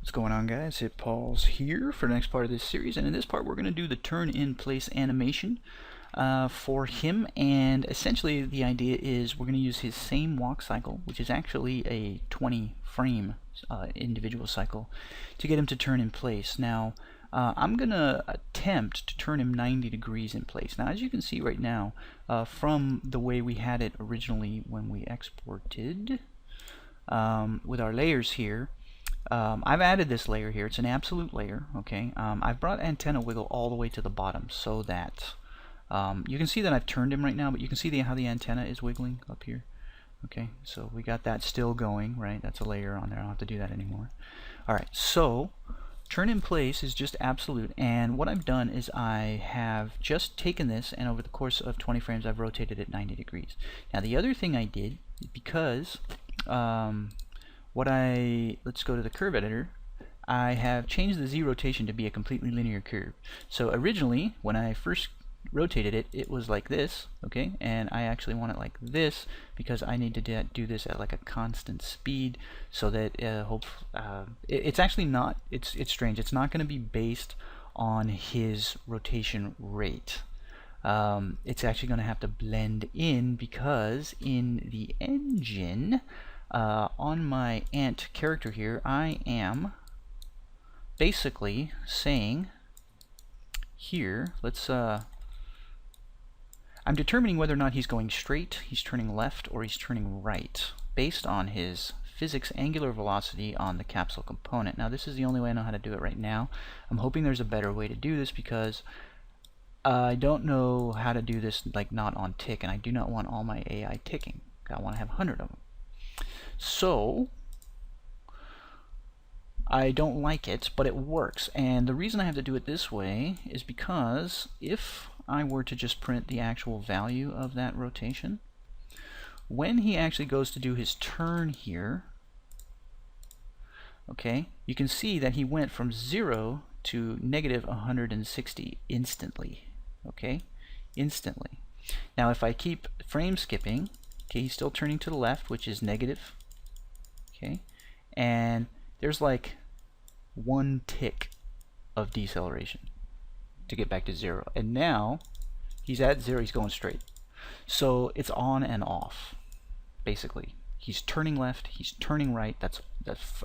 What's going on, guys? Hit Paul's here for the next part of this series, and in this part we're going to do the turn in place animation for him. And essentially the idea is we're going to use his same walk cycle, which is actually a 20 frame individual cycle, to get him to turn in place. Now I'm going to attempt to turn him 90 degrees in place. Now, as you can see right now, from the way we had it originally when we exported with our layers here, I've added this layer here. It's an absolute layer, okay? I've brought antenna wiggle all the way to the bottom so that you can see that I've turned him right now, but you can see how the antenna is wiggling up here. Okay, so we got that still going, right? That's a layer on there. I don't have to do that anymore. Alright, so turn in place is just absolute, and what I've done is I have just taken this, and over the course of 20 frames I've rotated it 90 degrees. Now the other thing I did, because let's go to the curve editor. I have changed the Z rotation to be a completely linear curve. So originally, when I first rotated it, it was like this, okay? And I actually want it like this because I need to do this at like a constant speed, so that it's actually not. It's strange. It's not going to be based on his rotation rate. It's actually going to have to blend in, because in the engine, on my ant character here, I am basically saying here, I'm determining whether or not he's going straight, he's turning left, or he's turning right, based on his physics angular velocity on the capsule component. Now this is the only way I know how to do it right now. I'm hoping there's a better way to do this, because I don't know how to do this like not on tick, and I do not want all my AI ticking. I want to have 100 of them. So I don't like it, but it works. And the reason I have to do it this way is because if I were to just print the actual value of that rotation, when he actually goes to do his turn here, okay, you can see that he went from 0 to negative 160 instantly. Okay, instantly. Now if I keep frame skipping, okay, he's still turning to the left, which is negative. Okay, and there's like 1 tick of deceleration to get back to 0, and now he's at 0. He's going straight, so it's on and off. Basically, he's turning left, he's turning right. That's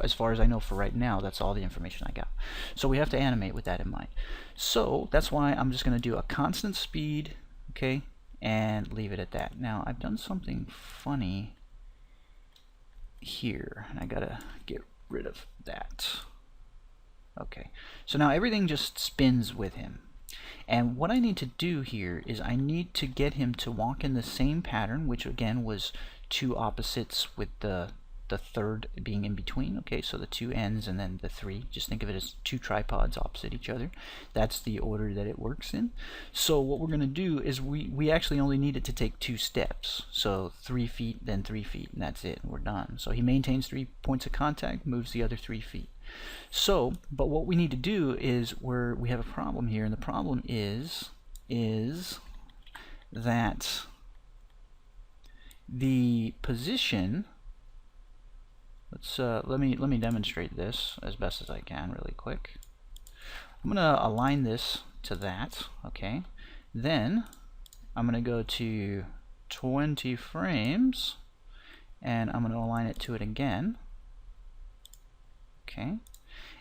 as far as I know for right now. That's all the information I got. So we have to animate with that in mind. So that's why I'm just going to do a constant speed, okay, and leave it at that. Now I've done something funny here, and I gotta get rid of that. Okay, so now everything just spins with him, and what I need to do here is I need to get him to walk in the same pattern, which again was 2 opposites with the third being in between. Okay, so the 2 ends and then the 3. Just think of it as 2 tripods opposite each other. That's the order that it works in. So what we're going to do is we actually only need it to take 2 steps. So 3 feet, then 3 feet, and that's it. We're done. So he maintains 3 points of contact, moves the other 3 feet. So, but what we need to do is we have a problem here, and the problem is that the position. Let me demonstrate this as best as I can really quick. I'm gonna align this to that, okay? Then I'm gonna go to 20 frames, and I'm gonna align it to it again. Okay,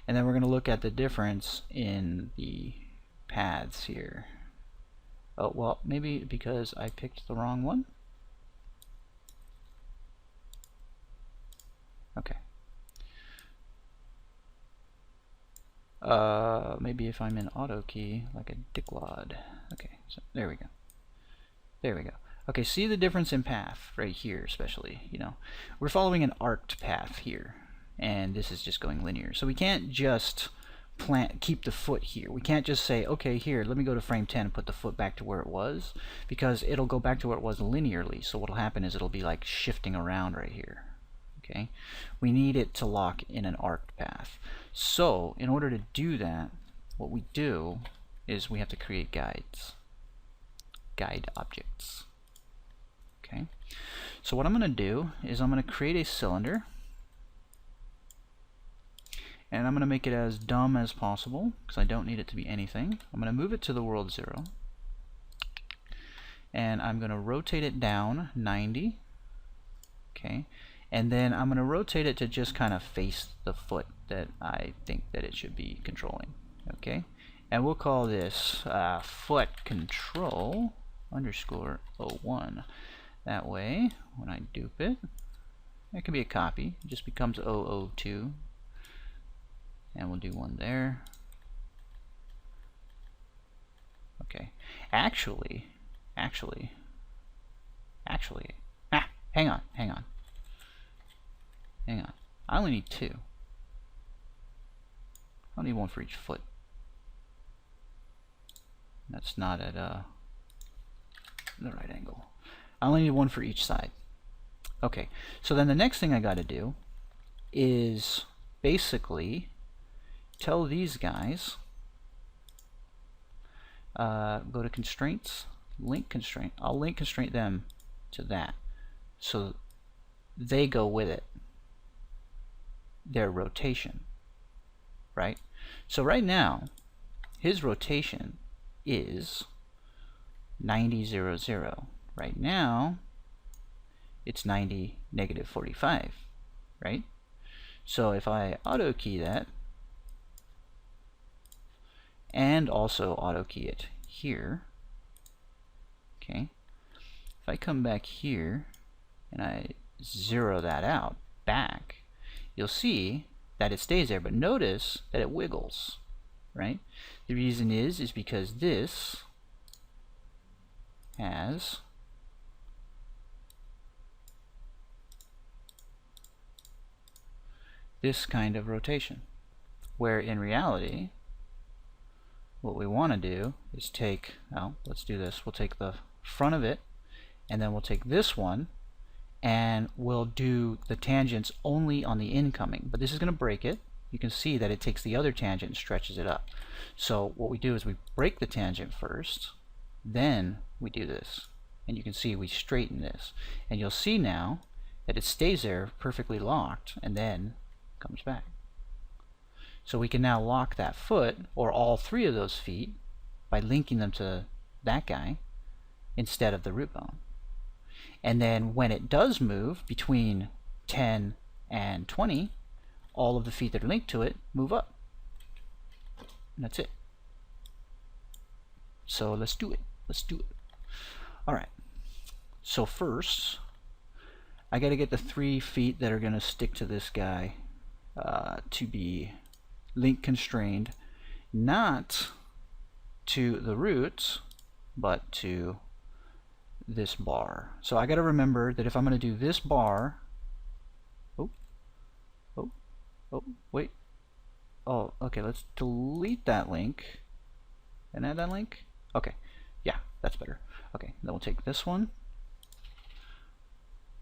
and then we're gonna look at the difference in the paths here. Oh, well, maybe because I picked the wrong one. Okay. Maybe if I'm in auto key, like a dickwad. Okay, so there we go. There we go. Okay, see the difference in path right here, especially. You know, we're following an arced path here, and this is just going linear. So we can't just keep the foot here. We can't just say, okay, here, let me go to frame 10 and put the foot back to where it was, because it'll go back to where it was linearly. So what'll happen is it'll be like shifting around right here. Okay, we need it to lock in an arced path. So in order to do that, what we do is we have to create guide objects. Okay, so what I'm going to do is I'm going to create a cylinder, And I'm going to make it as dumb as possible because I don't need it to be anything. I'm going to move it to the world 0. And I'm going to rotate it down 90. Okay. And then I'm going to rotate it to just kind of face the foot that I think that it should be controlling. Okay. And we'll call this foot control underscore 01. That way, when I dupe it, it can be a copy. It just becomes 002. And we'll do one there. Okay. Actually, hang on. I only need 2. I don't need one for each foot. That's not at the right angle. I only need one for each side. Okay, so then the next thing I got to do is basically tell these guys, go to constraints, link constraint. I'll link constraint them to that, so they go with it, their rotation, right? So right now, his rotation is 90, 0, 0. Right now, it's 90, negative 45, right? So if I auto key that, and also auto key it here, okay, if I come back here and I zero that out back, you'll see that it stays there, but notice that it wiggles, right? The reason is because this has this kind of rotation, where in reality what we want to do is take, well, let's do this, we'll take the front of it and then we'll take this one and we'll do the tangents only on the incoming, but this is going to break it. You can see that it takes the other tangent and stretches it up. So what we do is we break the tangent first, then we do this, and you can see we straighten this, and you'll see now that it stays there perfectly locked and then comes back. So we can now lock that foot, or all 3 of those feet, by linking them to that guy instead of the root bone. And then when it does move between 10 and 20, all of the feet that are linked to it move up. And that's it. So let's do it. Alright. So first, I got to get the 3 feet that are going to stick to this guy to be link constrained, not to the roots, but to this bar. So I got to remember that if I'm going to do this bar, wait. Oh, okay, let's delete that link and add that link. Okay, yeah, that's better. Okay, then we'll take this one.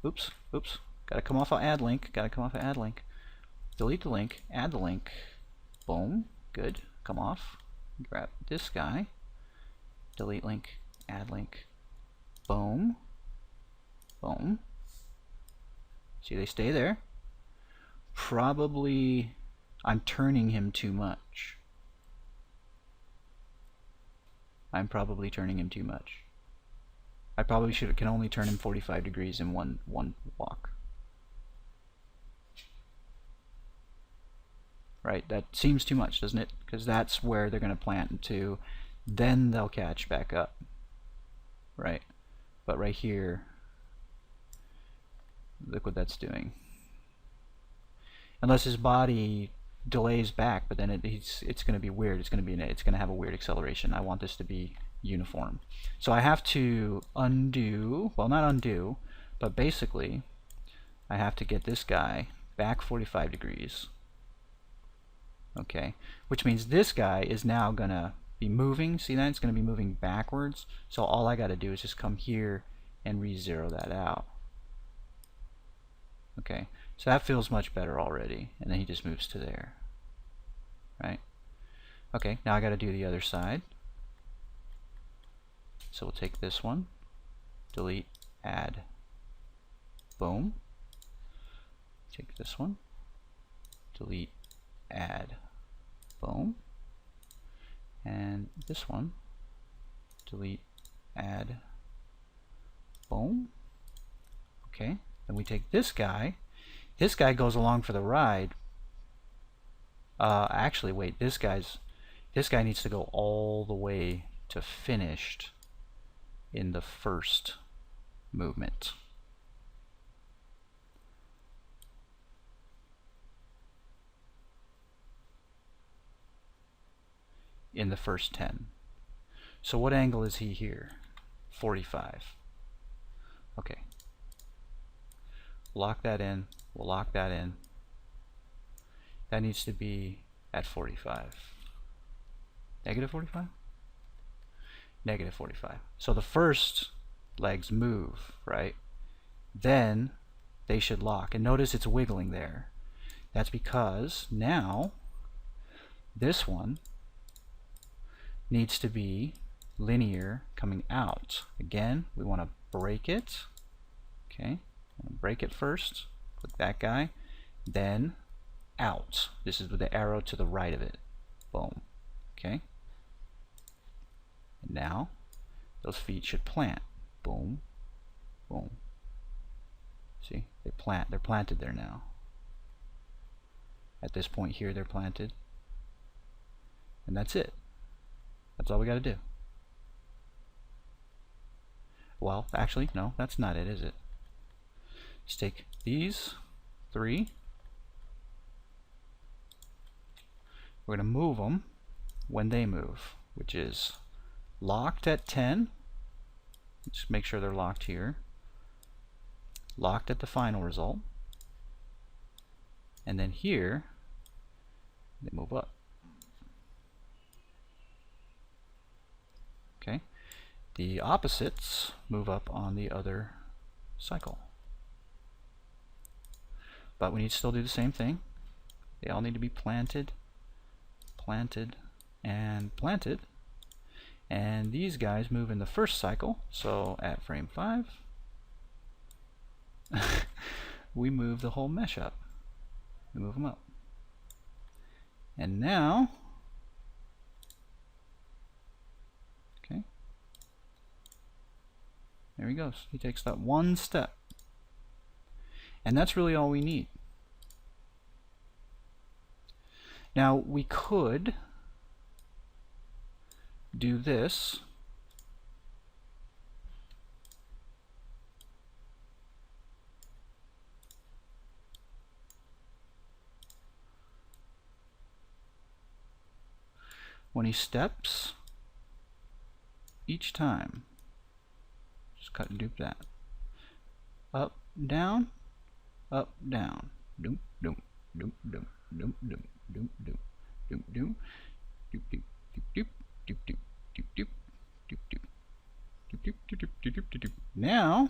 Oops, gotta come off of add link, delete the link, add the link, boom, good, come off, grab this guy, delete link, add link, boom, boom. See, they stay there. Probably I'm turning him too much. I probably can only turn him 45 degrees in one walk. Right, that seems too much, doesn't it? Because that's where they're going to plant to, then they'll catch back up. Right, but right here, look what that's doing. Unless his body delays back, but then it's going to be weird. It's going to have a weird acceleration. I want this to be uniform. So I have to undo, well, not undo, but basically I have to get this guy back 45 degrees. Okay, which means this guy is now going to be moving. See that? It's going to be moving backwards. So all I got to do is just come here and re-zero that out. Okay, so that feels much better already, and then he just moves to there, right? Okay, now I got to do the other side. So we'll take this one, delete, add, boom. Take this one, delete, add, this one, delete, add, boom. Okay, then we take this guy. This guy goes along for the ride. Actually, wait, this guy needs to go all the way to finished in the first movement. In the first 10. So what angle is he here? 45. Okay. Lock that in. We'll lock that in. That needs to be at 45. Negative 45? Negative 45. So the first legs move, right? Then they should lock. And notice it's wiggling there. That's because now this one needs to be linear coming out. Again, we want to break it. Okay, break it first. Click that guy. Then out. This is with the arrow to the right of it. Boom. Okay. And now those feet should plant. Boom. Boom. See? They plant. They're planted there now. At this point here, they're planted. And that's it. That's all we got to do. Well, actually, no, that's not it, is it? Let's take these 3. We're going to move them when they move, which is locked at 10. Just make sure they're locked here. Locked at the final result. And then here, they move up. Okay. The opposites move up on the other cycle. But we need to still do the same thing. They all need to be planted, planted, and planted. And these guys move in the first cycle. So at frame 5, we move the whole mesh up. We move them up. And now, okay, there he goes. He takes that one step. And that's really all we need. Now we could do this. When he steps, each time, just cut and dupe that. Up, down, up, down. Doom, doom, doom, doom, doom, doom, doom, doom, doom, doom, doop, doop, doop, doop, doop, doop, doop, doop, doop, doop, doop, doop, doop, doop, doop, doop. Now,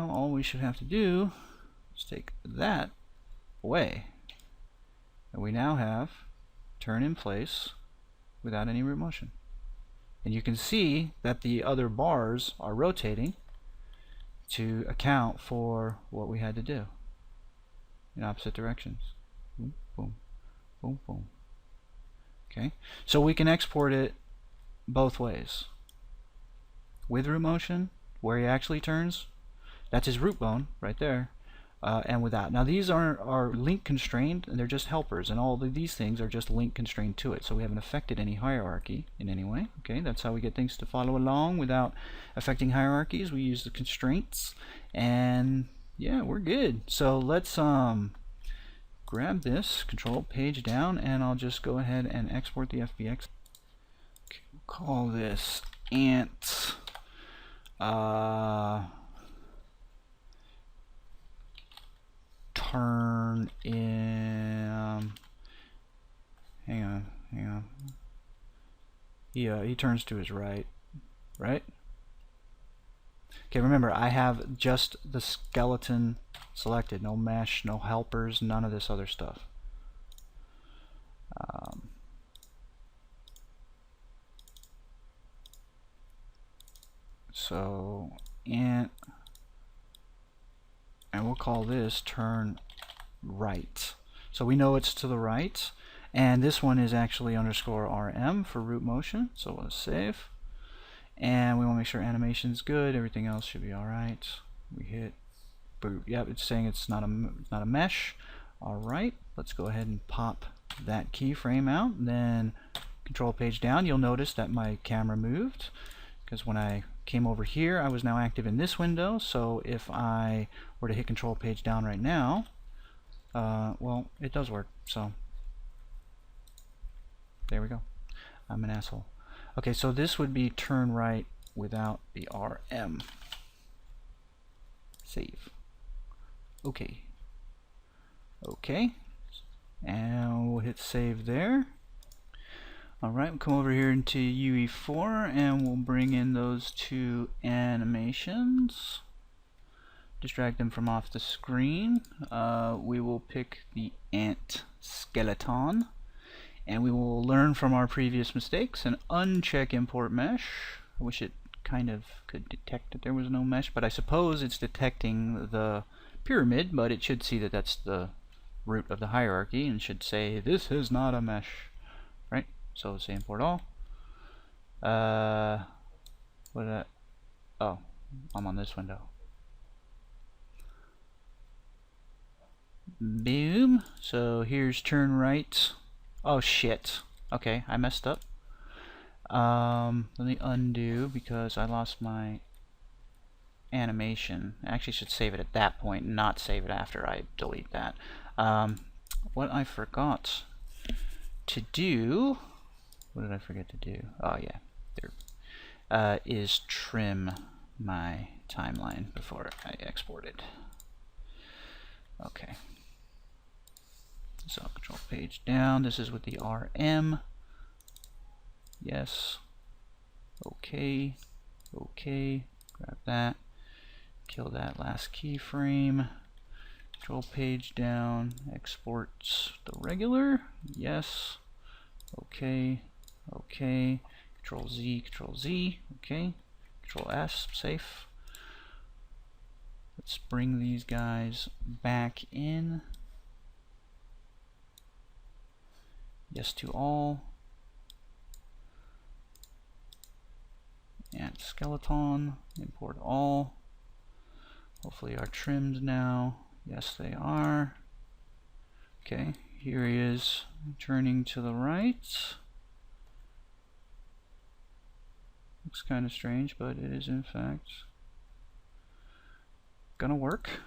all we should have to do is take that away. And we now have turn in place without any root motion. And you can see that the other bars are rotating to account for what we had to do in opposite directions. Boom, boom, boom, boom. Okay, so we can export it both ways. With root motion, where he actually turns, that's his root bone right there. And without. Now these are link constrained, and they're just helpers, and all of these things are just link constrained to it, so we haven't affected any hierarchy in any way. Okay, that's how we get things to follow along without affecting hierarchies. We use the constraints, and yeah, we're good. So let's grab this, control page down, and I'll just go ahead and export the FBX. Okay, we'll call this ant turn in. Hang on. He turns to his right. Right? Okay, remember, I have just the skeleton selected. No mesh, no helpers, none of this other stuff. So, and we'll call this turn right. So we know it's to the right. And this one is actually _RM for root motion. So we'll save. And we want to make sure animation's good. Everything else should be alright. We hit boot. Yep, it's saying it's not a mesh. Alright, let's go ahead and pop that keyframe out. Then control page down. You'll notice that my camera moved, because when I came over here, I was now active in this window. So if I were to hit control page down right now, well, it does work. So there we go. I'm an asshole. Okay, so this would be turn right without the RM. Save. Okay. Okay. And we'll hit save there. Alright, we'll come over here into UE4 and we'll bring in those two animations. Just drag them from off the screen. We will pick the ant skeleton. And we will learn from our previous mistakes and uncheck import mesh. I wish it kind of could detect that there was no mesh, but I suppose it's detecting the pyramid, but it should see that that's the root of the hierarchy and should say this is not a mesh, right? So say import all. What did I, oh, I'm on this window. Boom. So here's turn right. Oh shit. Okay, I messed up. Let me undo because I lost my animation. I actually should save it at that point, not save it after I delete that. What I forgot to do, what did I forget to do? Oh yeah, there, is trim my timeline before I export it. Okay. So control page down. This is with the RM. Yes. Okay. Okay. Grab that. Kill that last keyframe. Control page down. Exports the regular. Yes. Okay. Okay. Control Z. Control Z. Okay. Control S. Safe. Let's bring these guys back in. Yes to all. And skeleton. Import all. Hopefully are trimmed now. Yes, they are. Okay, here he is turning to the right. Looks kind of strange, but it is in fact gonna work.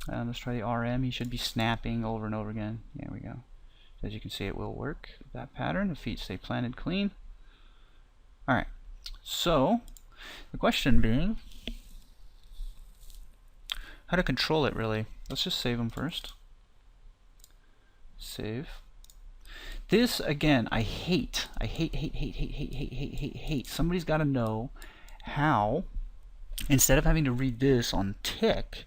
Let's try the RM. He should be snapping over and over again. There we go. As you can see, it will work. That pattern, the feet stay planted clean. Alright, so the question being how to control it really. Let's just save them first. Save. This again, I hate. Somebody's got to know how, instead of having to read this on tick,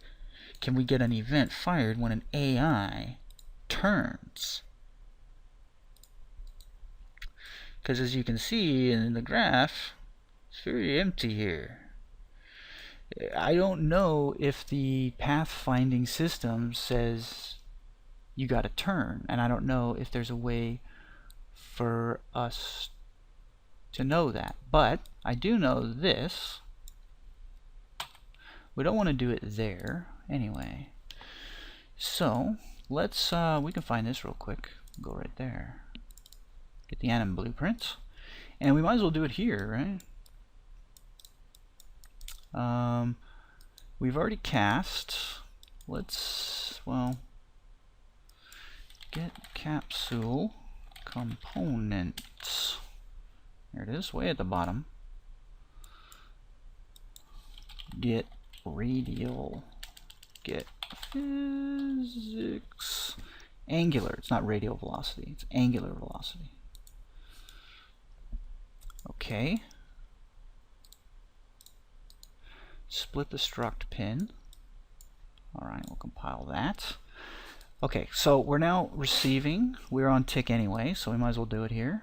can we get an event fired when an AI turns? Because as you can see in the graph, it's very empty here. I don't know if the pathfinding system says you got to turn, and I don't know if there's a way for us to know that. But I do know this. We don't want to do it there anyway. So let's we can find this real quick. Go right there. Get the anim blueprint, and we might as well do it here, right? We've already cast. Let's, well, get capsule components. There it is, way at the bottom. Get radial. Get physics. Angular. It's not radial velocity. It's angular velocity. Okay. Split the struct pin. Alright, we'll compile that. Okay, so we're now receiving. We're on tick anyway, so we might as well do it here.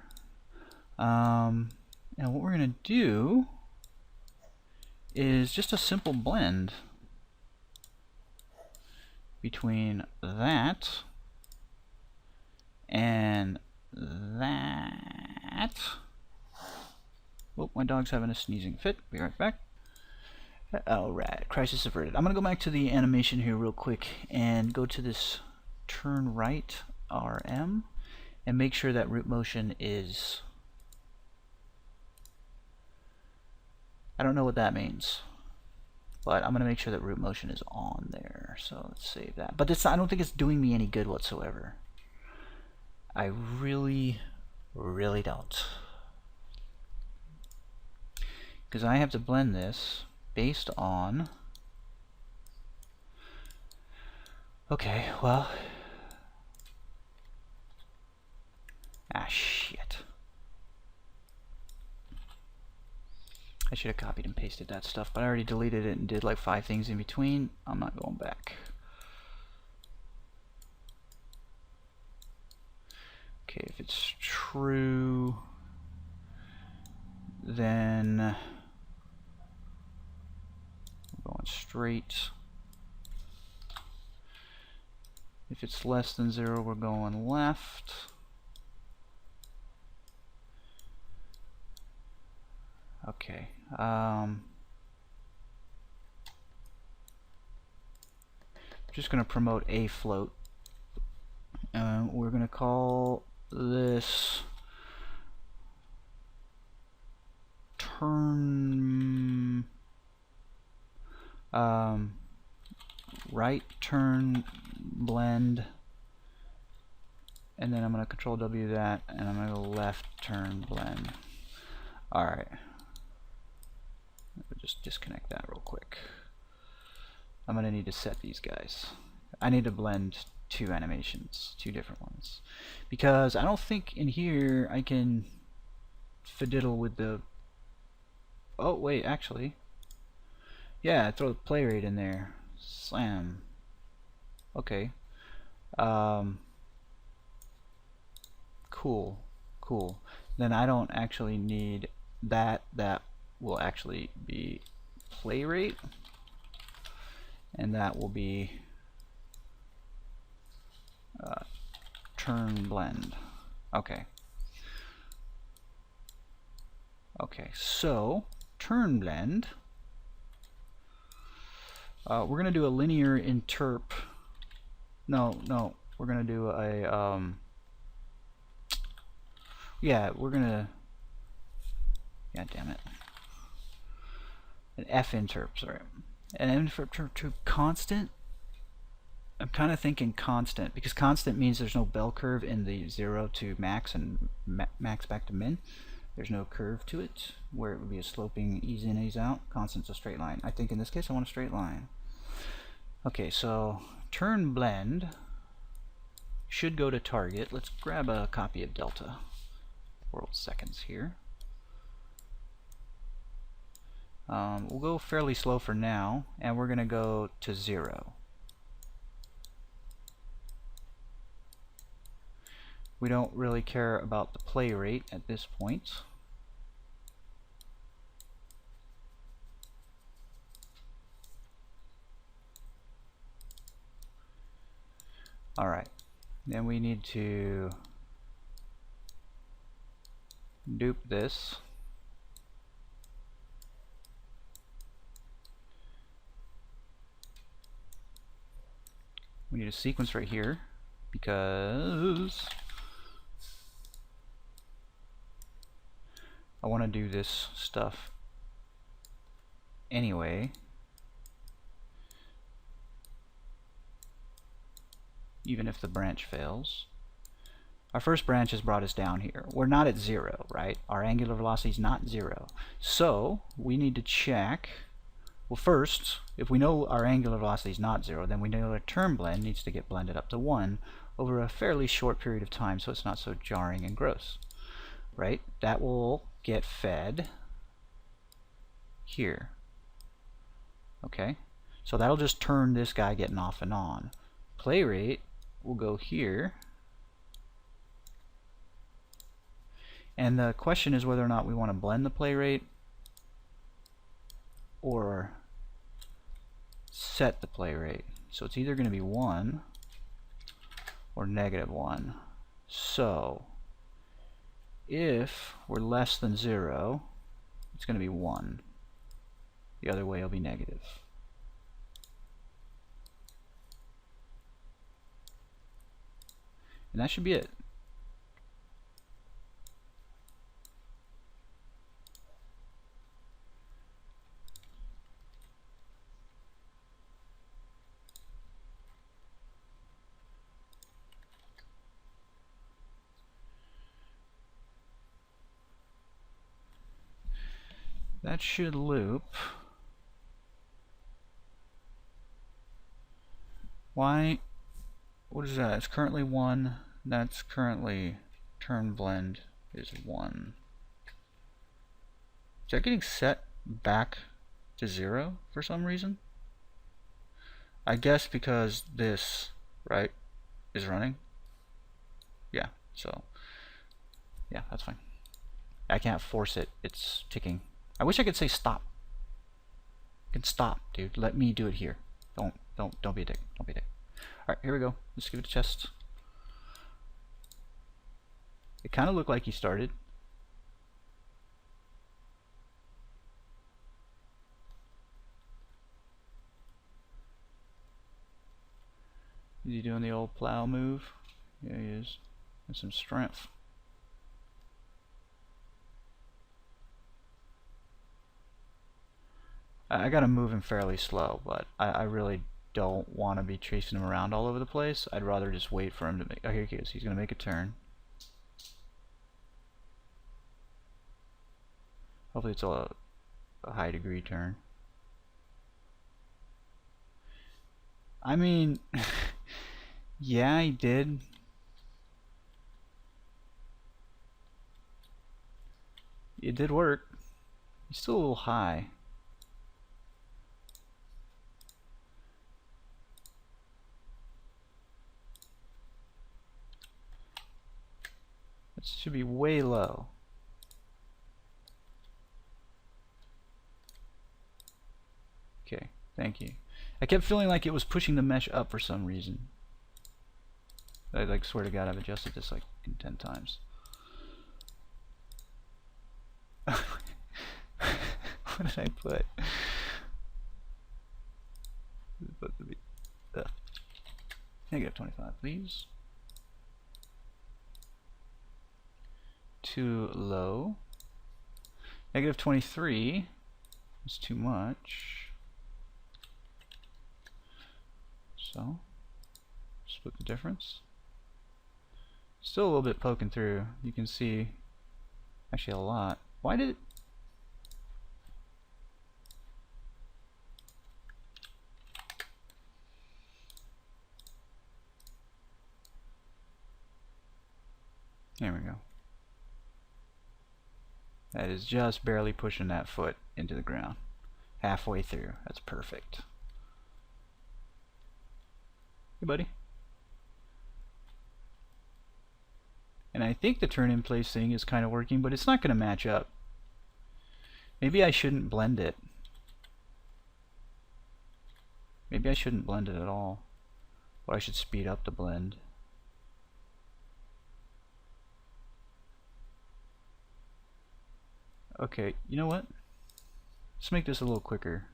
And what we're going to do is just a simple blend. between that and that. Oh, my dog's having a sneezing fit. Be right back. Alright, crisis averted. I'm going to go back to the animation here real quick and go to this turn right RM and make sure that root motion is... I don't know what that means, but I'm going to make sure that root motion is on there. So let's save that. But I don't think it's doing me any good whatsoever. I really don't. Because I have to blend this based on... Okay, well... Ah, shit. I should have copied and pasted that stuff, but I already deleted it and did like 5 things in between. I'm not going back. Okay, if it's true, then we're going straight. If it's less than 0, we're going left. Okay. Just going to promote a float. We're going to call this turn right turn blend, and then I'm going to control W that, and I'm going to go left turn blend. Alright. Just disconnect that real quick. I'm going to need to set these guys. I need to blend 2 animations, 2 different ones, because I don't think in here I can fiddle with the... Oh wait, actually, yeah, throw the play rate in there. Slam. Okay. Cool. Then I don't actually need that. That will actually be play rate, and that will be turn blend. Okay, so turn blend, we're going to do a linear interp. No, we're going to do a yeah, we're going to, god damn it, an F interp, sorry, an interp to constant. I'm kind of thinking constant, because constant means there's no bell curve in the 0 to max and max back to min. There's no curve to it, where it would be a sloping ease in, ease out. Constant's a straight line. I think in this case I want a straight line. Okay, so turn blend should go to target. Let's grab a copy of delta world seconds here. We'll go fairly slow for now, and we're going to go to 0. We don't really care about the play rate at this point. Alright, then we need to dupe this. We need a sequence right here, because I want to do this stuff anyway, even if the branch fails. Our first branch has brought us down here. We're not at 0, right? Our angular velocity is not 0. So we need to check. Well, first, if we know our angular velocity is not 0, then we know our turn blend needs to get blended up to 1 over a fairly short period of time, so it's not so jarring and gross, right? That will get fed here. Okay, so that'll just turn this guy getting off and on. Play rate will go here, and the question is whether or not we want to blend the play rate or set the play rate. So it's either going to be 1 or -1. So if we're less than 0, it's going to be 1. The other way will be negative. And that should be it. That should loop. Why? What is that? It's currently 1. That's currently turn blend is 1. Is that getting set back to 0 for some reason? I guess because this, right, is running. Yeah, so yeah, that's fine. I can't force it. It's ticking. I wish I could say stop. I can stop, dude. Let me do it here. Don't be a dick. Don't be a dick. Alright, here we go. Let's give it a test. It kind of looked like he started. Is he doing the old plow move? Yeah, he is. That's some strength. I gotta move him fairly slow, but I really don't want to be chasing him around all over the place. I'd rather just wait for him to make... Oh, here he is. He's gonna make a turn. Hopefully it's a high degree turn. I mean, yeah, he did. It did work. He's still a little high. It should be way low. Okay, thank you. I kept feeling like it was pushing the mesh up for some reason. I like swear to God I've adjusted this like 10 times. What did I put? It's supposed to be -25, please. Too low. -23 is too much. So split the difference. Still a little bit poking through. You can see actually a lot. Why did it? There we go. That is just barely pushing that foot into the ground. Halfway through. That's perfect. Hey, buddy. And I think the turn in place thing is kind of working, but it's not going to match up. Maybe I shouldn't blend it. Maybe I shouldn't blend it at all. Or I should speed up the blend. Okay, you know what? Let's make this a little quicker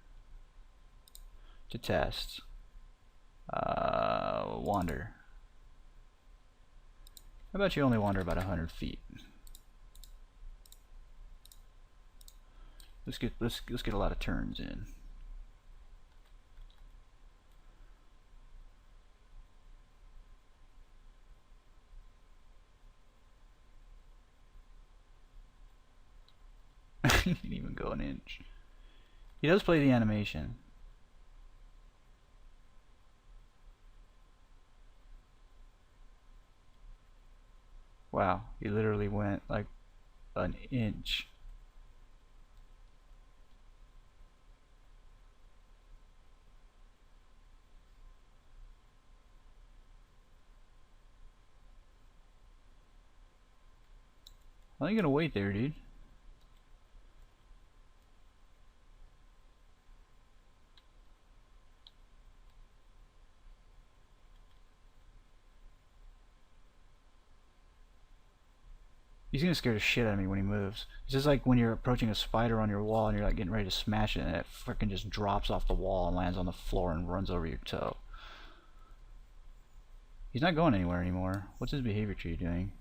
to test. Wander. How about you only wander about 100 feet? Let's get a lot of turns in. He didn't even go an inch. He does play the animation. Wow, he literally went like an inch. How are you gonna wait there, dude? He's gonna scare the shit out of me when he moves. It's just like when you're approaching a spider on your wall and you're like getting ready to smash it, and it freaking just drops off the wall and lands on the floor and runs over your toe. He's not going anywhere anymore. What's his behavior tree doing?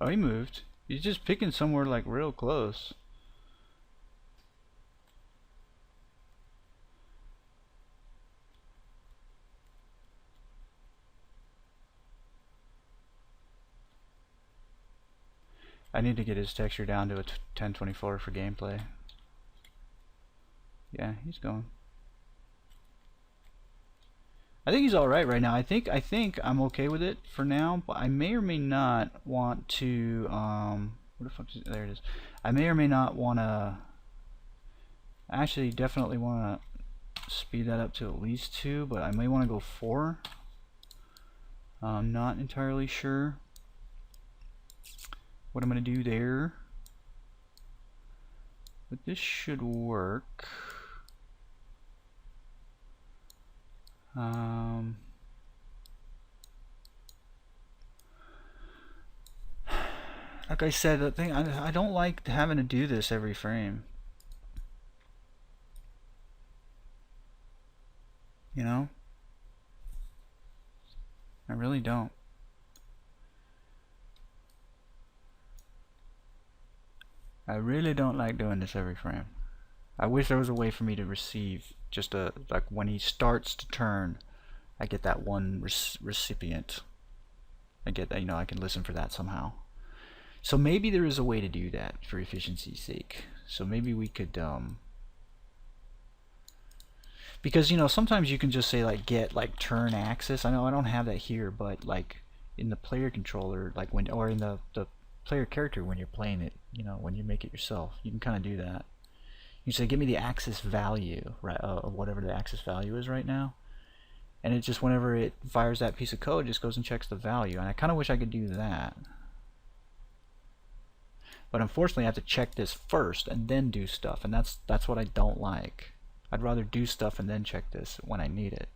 Oh, he moved. He's just picking somewhere like real close. I need to get his texture down to a 1024 for gameplay. Yeah, he's going. I think he's alright right now. I think I'm okay with it for now, but I may or may not want to what the fuck is it? There it is. I may or may not wanna actually definitely wanna speed that up to at least 2, but I may wanna go 4. I'm not entirely sure what I'm gonna do there. But this should work. Like I said, the thing I don't like having to do this every frame. You know? I really don't. I really don't like doing this every frame. I wish there was a way for me to receive just a, like when he starts to turn, I get that one recipient. I get that, you know, I can listen for that somehow. So maybe there is a way to do that for efficiency's sake. So maybe we could, because, you know, sometimes you can just say like get like turn axis. I know I don't have that here, but like in the player controller, like when, or in the player character when you're playing it, you know, when you make it yourself, you can kind of do that. You say give me the axis value, right, of whatever the axis value is right now, and it just, whenever it fires that piece of code, it just goes and checks the value. And I kind of wish I could do that, but unfortunately I have to check this first and then do stuff, and that's what I don't like. I'd rather do stuff and then check this when I need it.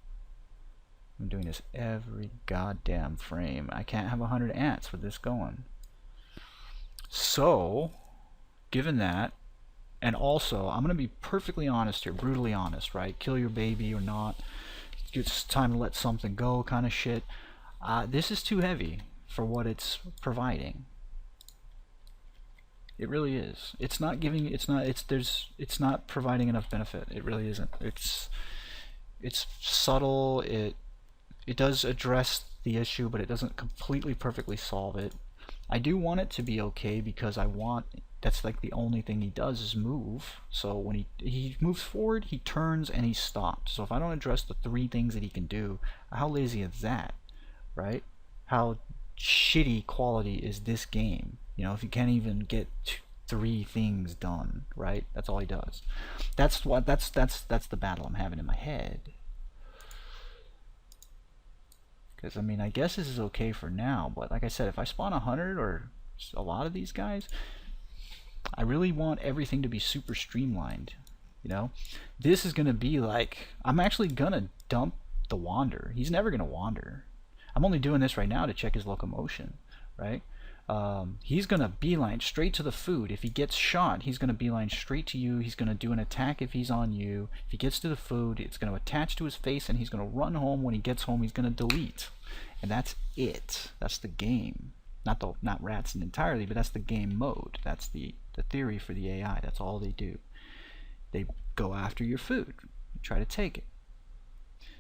I'm doing this every goddamn frame. I can't have 100 ants with this going. So, given that, and also, I'm going to be perfectly honest here, brutally honest, right? Kill your baby or not. It's time to let something go kind of shit. This is too heavy for what it's providing. It really is. It's not giving, it's not providing enough benefit. It really isn't. It's subtle. It does address the issue, but it doesn't completely perfectly solve it. I do want it to be okay because I want, that's like the only thing he does is move. So when he moves forward, he turns and he stops. So if I don't address the 3 things that he can do, how lazy is that, right? How shitty quality is this game? You know, if you can't even get 3 things done, right? That's all he does. That's the battle I'm having in my head. Because, I mean, I guess this is okay for now, but like I said, if I spawn 100 or a lot of these guys, I really want everything to be super streamlined, you know? This is going to be like, I'm actually going to dump the wander. He's never going to wander. I'm only doing this right now to check his locomotion, right? He's going to beeline straight to the food. If he gets shot, he's going to beeline straight to you. He's going to do an attack if he's on you. If he gets to the food, it's going to attach to his face, and he's going to run home. When he gets home, he's going to delete. And that's it. That's the game. Not rats entirely, but that's the game mode. That's the theory for the AI. That's all they do. They go after your food, try to take it.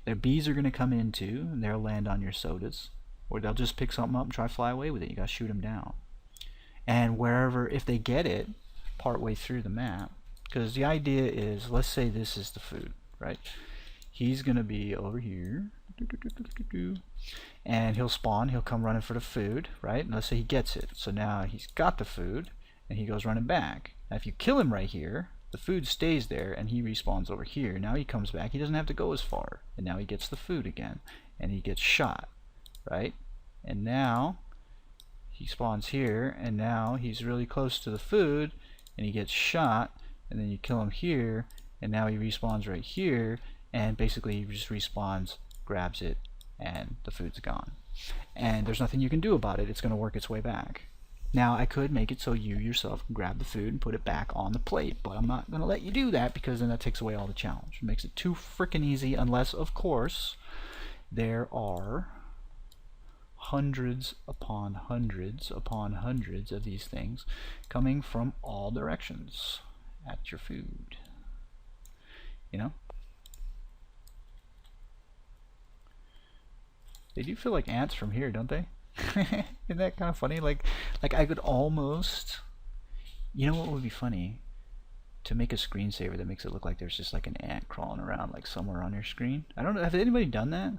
Their bees are going to come in too, and they'll land on your sodas. Or they'll just pick something up and try to fly away with it. You gotta shoot them down. And wherever, if they get it, partway through the map, because the idea is, let's say this is the food, right? He's gonna be over here, and he'll spawn, he'll come running for the food, right? And let's say he gets it. So now he's got the food, and he goes running back. Now if you kill him right here, the food stays there and he respawns over here. Now he comes back, he doesn't have to go as far, and now he gets the food again, and he gets shot, right? And now he spawns here, and now he's really close to the food, and he gets shot, and then you kill him here, and now he respawns right here, and basically he just respawns, grabs it, and the food's gone. And there's nothing you can do about it. It's going to work its way back. Now I could make it so you yourself can grab the food and put it back on the plate, but I'm not going to let you do that because then that takes away all the challenge. It makes it too freaking easy, unless of course there are hundreds upon hundreds upon hundreds of these things coming from all directions at your food. You know? They do feel like ants from here, don't they? Isn't that kind of funny? Like I could almost, you know what would be funny? To make a screensaver that makes it look like there's just like an ant crawling around like somewhere on your screen. I don't know, have anybody done that?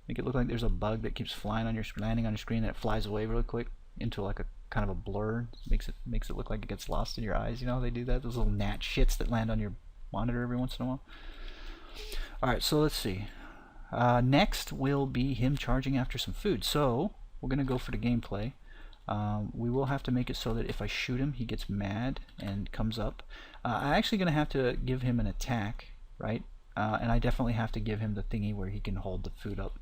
Make it look like there's a bug that keeps flying on your landing on your screen and it flies away really quick into like a kind of a blur. Makes it look like it gets lost in your eyes. You know how they do that? Those little gnat shits that land on your monitor every once in a while. Alright, so let's see. Next will be him charging after some food. So we're going to go for the gameplay. We will have to make it so that if I shoot him, he gets mad and comes up. I'm actually going to have to give him an attack, right? And I definitely have to give him the thingy where he can hold the food up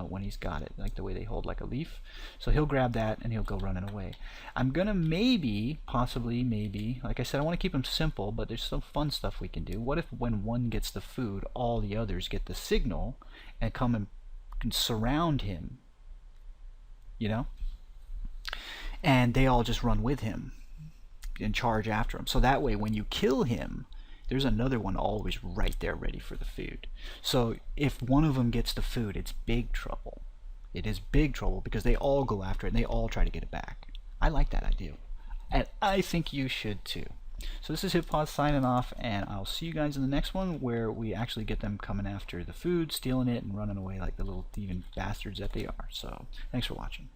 when he's got it, like the way they hold like a leaf. So he'll grab that and he'll go running away. I'm going to maybe, possibly, maybe, like I said, I want to keep him simple, but there's some fun stuff we can do. What if when one gets the food, all the others get the signal and come and can surround him? You know? And they all just run with him and charge after him. So that way when you kill him, there's another one always right there ready for the food. So if one of them gets the food, it's big trouble. It is big trouble because they all go after it and they all try to get it back. I like that idea. And I think you should too. So this is Pt7 signing off, and I'll see you guys in the next one where we actually get them coming after the food, stealing it, and running away like the little thieving bastards that they are. So thanks for watching.